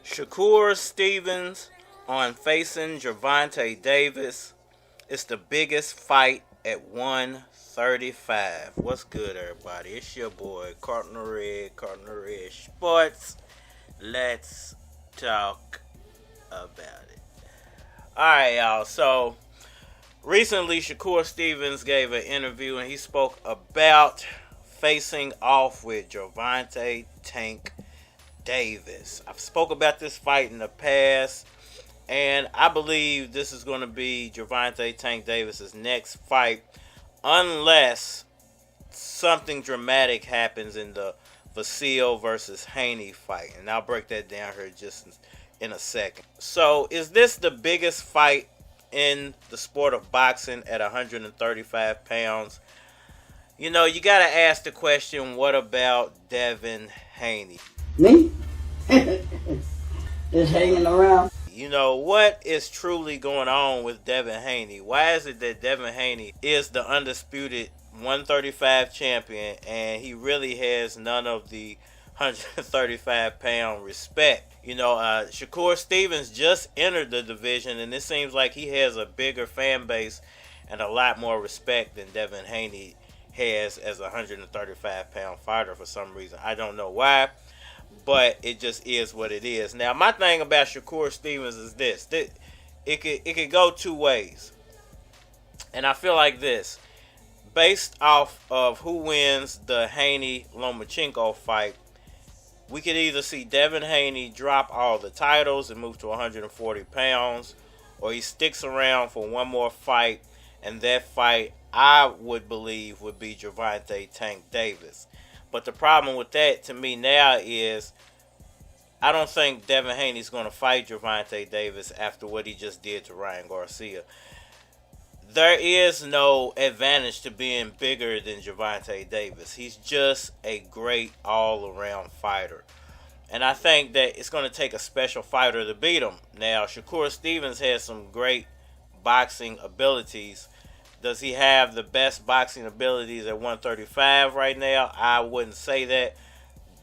Shakur Stevenson on facing Gervonta Davis. It's the biggest fight at 135. What's good, everybody? It's your boy, Contender Red Sports. Let's talk about it. Alright, y'all. So, recently, Shakur Stevenson gave an interview and he spoke about facing off with Gervonta Tank Davis. I've spoke about this fight in the past, and I believe this is going to be Gervonta Tank Davis's next fight, unless something dramatic happens in the Vasil versus Haney fight, and I'll break that down here just in a second. So, is this the biggest fight in the sport of boxing at 135 pounds? You know, you got to ask the question, what about Devin Haney? Me? Just hanging around. You know, what is truly going on with Devin Haney? Why is it that Devin Haney is the undisputed 135 champion and he really has none of the 135 pound respect? You know, Shakur Stevenson just entered the division, and it seems like he has a bigger fan base and a lot more respect than Devin Haney has as a 135 pound fighter for some reason. I don't know why, but it just is what it is. Now, my thing about Shakur Stevenson is this. It could go two ways. And I feel like this. Based off of who wins the Haney-Lomachenko fight, we could either see Devin Haney drop all the titles and move to 140 pounds, or he sticks around for one more fight, and that fight, I would believe, would be Gervonta Tank Davis. But the problem with that, to me now, is I don't think Devin Haney's going to fight Gervonta Davis after what he just did to Ryan Garcia. There is no advantage to being bigger than Gervonta Davis. He's just a great all-around fighter. And I think that it's going to take a special fighter to beat him. Now, Shakur Stevenson has some great boxing abilities. Does he have the best boxing abilities at 135 right now? I wouldn't say that.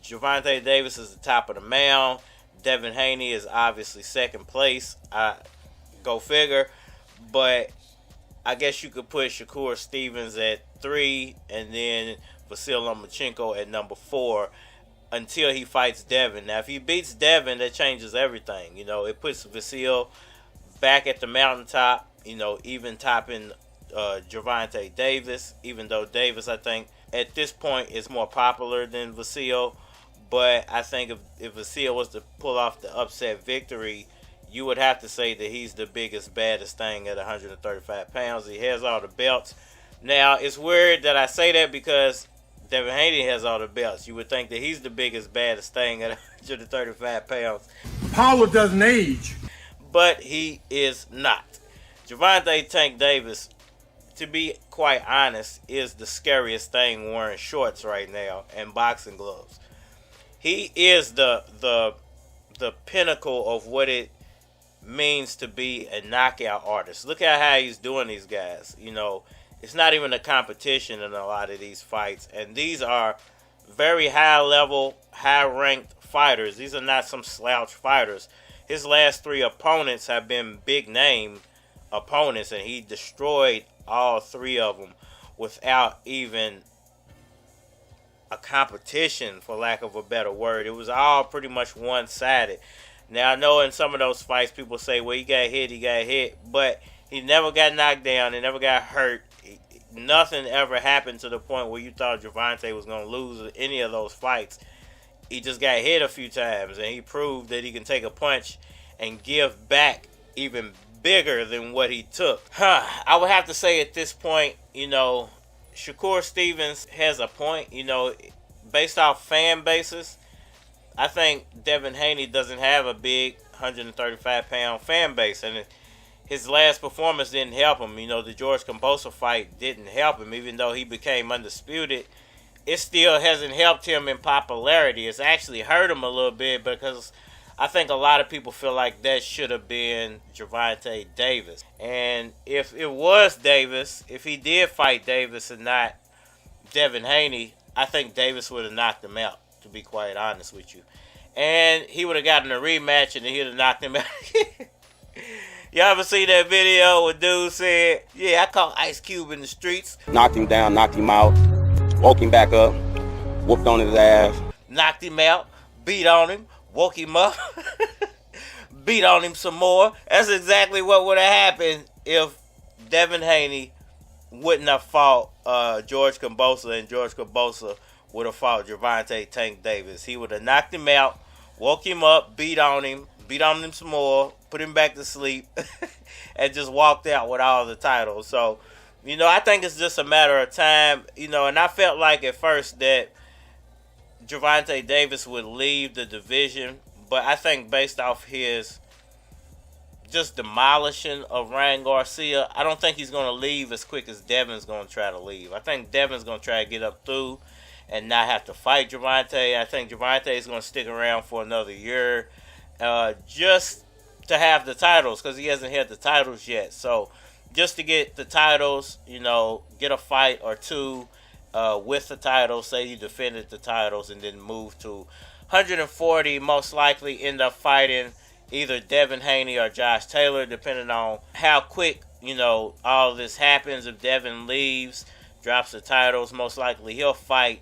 Gervonta Davis is the top of the mound. Devin Haney is obviously second place. Go figure. But I guess you could put Shakur Stevenson at 3 and then Vasil Lomachenko at number 4 until he fights Devin. Now, if he beats Devin, that changes everything. You know, it puts Vasil back at the mountaintop, you know, even topping Gervonta Davis, even though Davis, I think, at this point is more popular than Vasil. But I think if Vasil was to pull off the upset victory, you would have to say that he's the biggest, baddest thing at 135 pounds. He has all the belts. Now, it's weird that I say that because Devin Haney has all the belts. You would think that he's the biggest, baddest thing at 135 pounds. Power doesn't age. But he is not. Gervonta Tank Davis, to be quite honest, is the scariest thing wearing shorts right now and boxing gloves. He is the pinnacle of what it means to be a knockout artist. Look at how he's doing these guys. You know, it's not even a competition in a lot of these fights. And these are very high level, high ranked fighters. These are not some slouch fighters. His last 3 opponents have been big name opponents, and he destroyed all 3 of them without even a competition, for lack of a better word. It was all pretty much one-sided. Now, I know in some of those fights, people say, well, he got hit, but he never got knocked down, he never got hurt. Nothing ever happened to the point where you thought Gervonta was going to lose any of those fights. He just got hit a few times, and he proved that he can take a punch and give back even bigger than what he took. I would have to say at this point, you know, Shakur Stevenson has a point. You know, based off fan bases, I think Devin Haney doesn't have a big 135-pound fan base, and his last performance didn't help him. You know, the George Kambosos fight didn't help him, even though he became undisputed. It still hasn't helped him in popularity. It's actually hurt him a little bit because I think a lot of people feel like that should have been Gervonta Davis. And if it was Davis, if he did fight Davis and not Devin Haney, I think Davis would have knocked him out, to be quite honest with you. And he would have gotten a rematch and he would have knocked him out. Y'all ever see that video where dude said, yeah, I caught Ice Cube in the streets. Knocked him down, knocked him out, woke him back up, whooped on his ass. Knocked him out, beat on him, woke him up, beat on him some more. That's exactly what would have happened if Devin Haney wouldn't have fought George Kambosos, and George Kambosos would have fought Gervonta Tank Davis. He would have knocked him out, woke him up, beat on him some more, put him back to sleep, and just walked out with all the titles. So, I think it's just a matter of time, and I felt like at first that Gervonta Davis would leave the division, but I think based off his just demolishing of Ryan Garcia, I don't think he's going to leave as quick as Devin's going to try to leave. I think Devin's going to try to get up through and not have to fight Gervonta. I think Gervonta is going to stick around for another year just to have the titles, because he hasn't had the titles yet. So just to get the titles, get a fight or two with the titles, say you defended the titles, and then move to 140, most likely end up fighting either Devin Haney or Josh Taylor, depending on how quick, all this happens. If Devin leaves, drops the titles, most likely he'll fight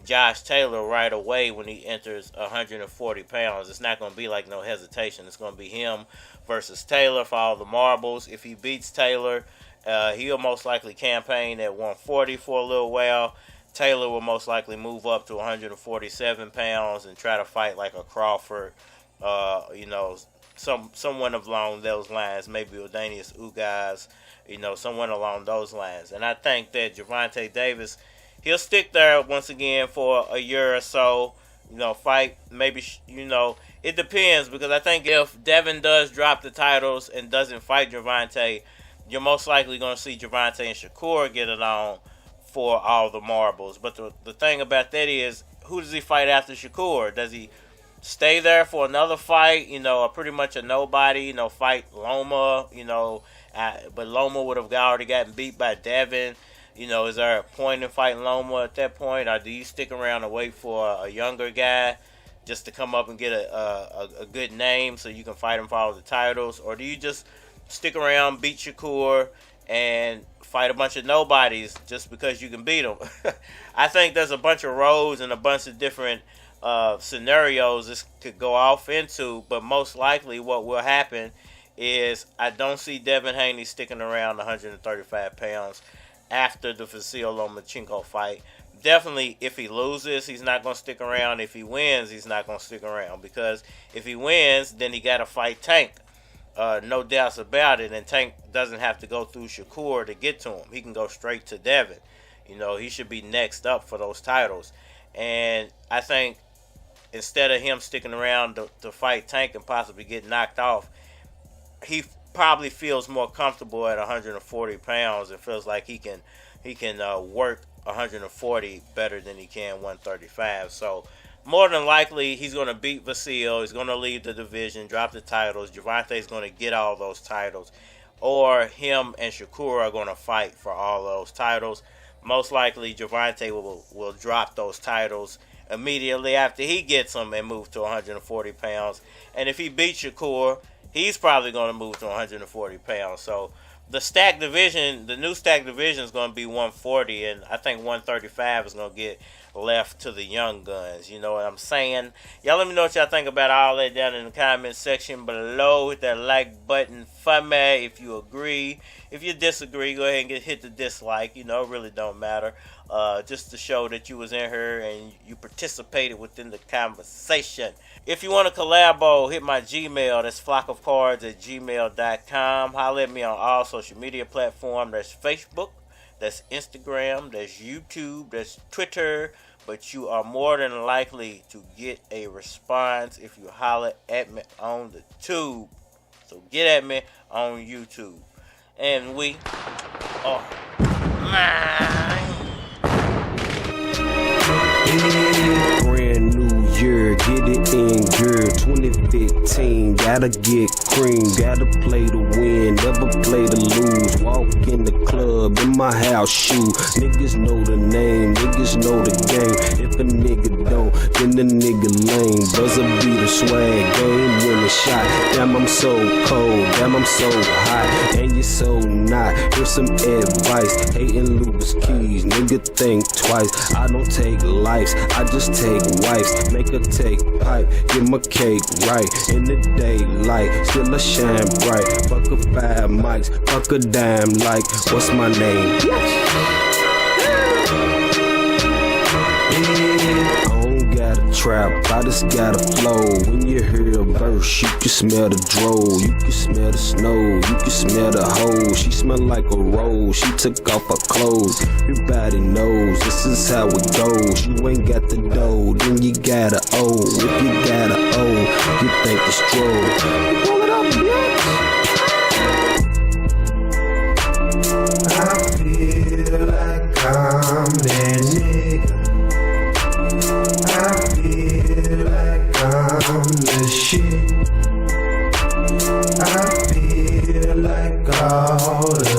Josh Taylor right away when he enters 140 pounds. It's not going to be like no hesitation. It's going to be him versus Taylor for all the marbles. If he beats Taylor, he'll most likely campaign at 140 for a little while. Taylor will most likely move up to 147 pounds and try to fight like a Crawford, someone along those lines, maybe Odanius Ugaz, someone along those lines. And I think that Gervonta Davis, he'll stick there once again for a year or so, fight, maybe, it depends, because I think if Devin does drop the titles and doesn't fight Gervonta, you're most likely going to see Gervonta and Shakur get it on for all the marbles. But the thing about that is, who does he fight after Shakur? Does he stay there for another fight, pretty much a nobody, fight Loma, but Loma would have already gotten beat by Devin. Is there a point in fighting Loma at that point, or do you stick around and wait for a younger guy just to come up and get a good name so you can fight him for all the titles, or do you just stick around, beat Shakur, and fight a bunch of nobodies just because you can beat them? I think there's a bunch of roads and a bunch of different scenarios this could go off into, but most likely what will happen is I don't see Devin Haney sticking around 135 pounds after the Vasyl Lomachenko fight. Definitely, if he loses, he's not going to stick around. If he wins, he's not going to stick around, because if he wins, then he got to fight Tank. No doubts about it, and Tank doesn't have to go through Shakur to get to him. He can go straight to Devin. He should be next up for those titles. And I think instead of him sticking around to fight Tank and possibly get knocked off, he probably feels more comfortable at 140 pounds and feels like he can work 140 better than he can 135. So more than likely, he's going to beat Vasyl. He's going to leave the division, drop the titles. Gervonta is going to get all those titles. Or him and Shakur are going to fight for all those titles. Most likely, Gervonta will drop those titles immediately after he gets them and move to 140 pounds. And if he beats Shakur, he's probably going to move to 140 pounds. So the stacked division, the new stacked division is going to be 140, and I think 135 is going to get left to the young guns. You know what I'm saying? Y'all let me know what y'all think about all that down in the comment section below. Hit that like button for me if you agree. If you disagree, go ahead and hit the dislike. It really don't matter. Just to show that you was in here and you participated within the conversation. If you want to collabo, hit my Gmail. That's flockofcards@gmail.com. Holler at me on all social media platforms. That's Facebook, that's Instagram, that's YouTube, that's Twitter. But you are more than likely to get a response if you holler at me on the tube. So get at me on YouTube. And we are Brand new year, get it in, girl. 2015, gotta get cream, gotta play to win, never play to lose. Walk in the club in my house shoe. Niggas know the name, niggas know the game. If a nigga don't, then the nigga lame. Buzzer beater swag, game winning shot. Damn, I'm so cold, damn, I'm so hot, and you're so not. Here's some advice, hating Lucas keys, nigga think twice. I don't take lives, I just take wives. Make her take pipe, get my cake right. In the daylight, still I shine bright. Fuck a 5 mics, fuck a dime like, what's my name? I don't got a trap, I just got a flow. When you hear a verse, you can smell the dro, you can smell the snow, you can smell the hoe. She smell like a rose, she took off her clothes. Everybody knows this is how it goes. You ain't got the dough, then you gotta owe. If you gotta owe, you think it's droll. Pull it up, bitch. I feel like I'm that nigga. I feel like I'm the shit. I feel like all the